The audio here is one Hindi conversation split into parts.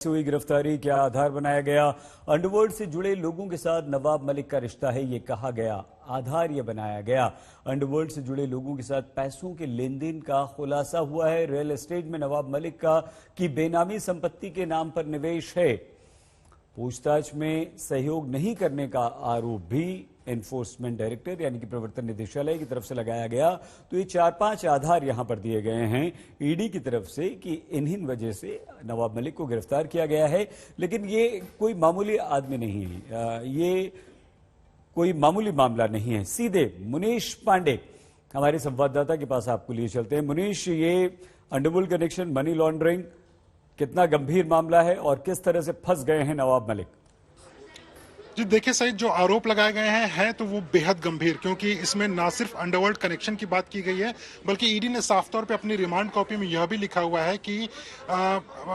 हुई गिरफ्तारी क्या आधार बनाया गया। अंडरवर्ल्ड से जुड़े लोगों के साथ नवाब मलिक का रिश्ता है, ये कहा गया। आधार ये बनाया गया। अंडरवर्ल्ड से जुड़े लोगों के साथ पैसों के लेन देन का खुलासा हुआ है। रियल एस्टेट में नवाब मलिक की बेनामी संपत्ति के नाम पर निवेश है। पूछताछ में सहयोग नहीं करने का आरोप भी एनफोर्समेंट डायरेक्टर यानी कि प्रवर्तन निदेशालय की तरफ से लगाया गया। तो ये 4-5 आधार यहां पर दिए गए हैं ईडी की तरफ से कि इन्हीं वजह से नवाब मलिक को गिरफ्तार किया गया है। लेकिन ये कोई मामूली आदमी नहीं है, ये कोई मामूली मामला नहीं है। सीधे मुनीश पांडे हमारे संवाददाता के पास आपको लिए चलते हैं। मुनीश, ये अंडरवर्ल्ड कनेक्शन, मनी लॉन्ड्रिंग कितना गंभीर मामला है और किस तरह से फंस गए हैं नवाब मलिक? जी देखिए सईद, जो आरोप लगाए गए हैं तो वो बेहद गंभीर, क्योंकि इसमें ना सिर्फ अंडरवर्ल्ड कनेक्शन की बात की गई है बल्कि ईडी ने साफ तौर पे अपनी रिमांड कॉपी में यह भी लिखा हुआ है कि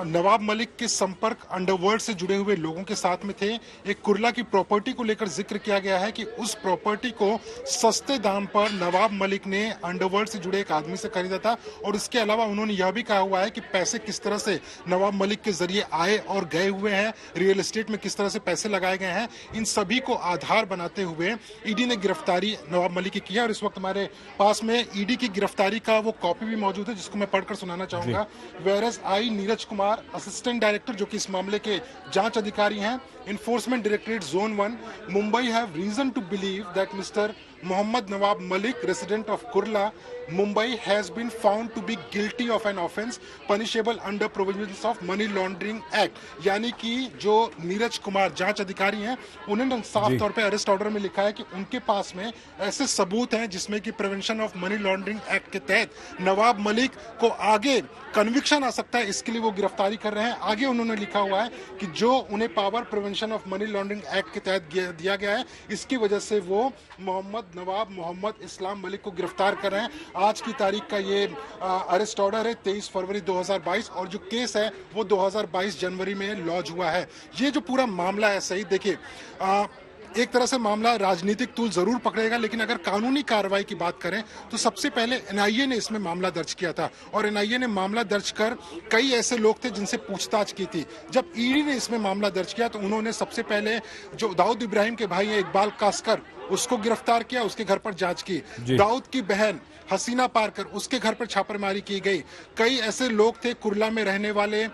नवाब मलिक के संपर्क अंडरवर्ल्ड से जुड़े हुए लोगों के साथ में थे। एक कुर्ला की प्रॉपर्टी को लेकर जिक्र किया गया है कि उस प्रॉपर्टी को सस्ते दाम पर नवाब मलिक ने अंडरवर्ल्ड से जुड़े एक आदमी से खरीदा था। और इसके अलावा उन्होंने यह भी कहा हुआ है कि पैसे किस तरह से नवाब मलिक के जरिए आए और गए हुए हैं, रियल एस्टेट में किस तरह से पैसे लगाए गए हैं, इन सभी को आधार बनाते हुए ईडी ने गिरफ्तारी नवाब मलिक की की है। और इस वक्त हमारे पास में ईडी की गिरफ्तारी का वो कॉपी भी मौजूद है जिसको मैं पढ़कर सुनाना चाहूंगा। Whereas I Neeraj Kumar, assistant director जो कि इस मामले के जांच अधिकारी हैं, enforcement directorate zone 1, Mumbai, have reason to believe that mister Mohammad Nawab Malik, resident of Kurla, Mumbai, has been found to be guilty of an offence punishable under provisions of Money Laundering Act। यानी कि जो नीरज कुमार जांच अधिकारी हैं उन्होंने साफ तौर पे अरेस्ट ऑर्डर में लिखा है कि उनके पास में ऐसे सबूत हैं जिसमें कि prevention of money laundering act के तहत नवाब मलिक को आगे कन्विक्शन आ सकता है, इसके लिए वो गिरफ्तारी कर रहे हैं। आगे उन्होंने लिखा हुआ है कि जो उन्हें power prevention of money laundering act के तहत दिया गया है, इसकी वजह से वो नवाब मोहम्मद इस्लाम मलिक को गिरफ्तार कर रहे हैं। आज की तारीख का ये अरेस्ट ऑर्डर है 23 फरवरी 2022 और जो केस है वो 2022 जनवरी में लॉन्च हुआ है। ये जो पूरा मामला है, सही देखिए, एक तरह से मामला राजनीतिक तूल जरूर पकड़ेगा, लेकिन अगर कानूनी कार्रवाई की बात करें तो सबसे पहले एनआईए ने इसमें मामला दर्ज किया था और एनआईए ने मामला दर्ज कर कई ऐसे लोग थे जिनसे पूछताछ की थी। जब ईडी ने इसमें मामला दर्ज किया तो उन्होंने सबसे पहले जो दाऊद इब्राहिम के भाई हैं इकबाल कासकर, उसको गिरफ्तार किया, उसके घर पर जांच की। दाऊद की बहन हसीना पारकर, उसके घर पर छापेमारी की गई। कई ऐसे लोग थे कुर्ला में रहने वाले,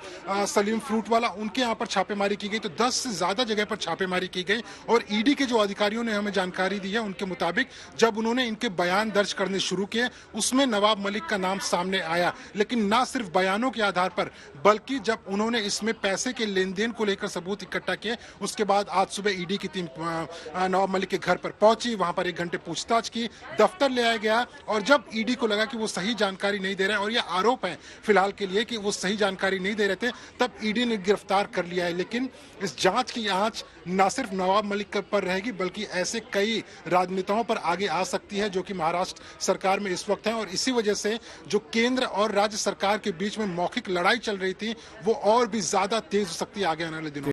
सलीम फ्रूट वाला, उनके यहाँ पर छापेमारी की गई। तो 10 से ज्यादा जगह पर छापेमारी की गई और ईडी के जो अधिकारियों ने हमें जानकारी दी है उनके मुताबिक जब उन्होंने इनके बयान दर्ज करने शुरू किए उसमें नवाब मलिक का नाम सामने आया। लेकिन ना सिर्फ बयानों के आधार पर बल्कि जब उन्होंने इसमें पैसे के लेन देन को लेकर सबूत इकट्ठा किए, उसके बाद आज सुबह ईडी की टीम नवाब मलिक के घर पर पहुंची, वहां पर 1 घंटे पूछताछ की, दफ्तर ले आया गया। और जब ईडी को लगा कि वो सही जानकारी नहीं दे रहे हैं और ये आरोप है फिलहाल के लिए कि वो सही जानकारी नहीं दे रहे थे, तब ईडी ने गिरफ्तार कर लिया है। लेकिन इस जांच की आंच ना सिर्फ नवाब मलिक पर रहेगी बल्कि ऐसे कई राजनेताओं पर आगे आ सकती है जो कि महाराष्ट्र सरकार में इस वक्त हैं। और इसी वजह से जो केंद्र और राज्य सरकार के बीच में मौखिक लड़ाई चल रही थी वो और भी ज्यादा तेज हो सकती है आगे आने वाले दिनों।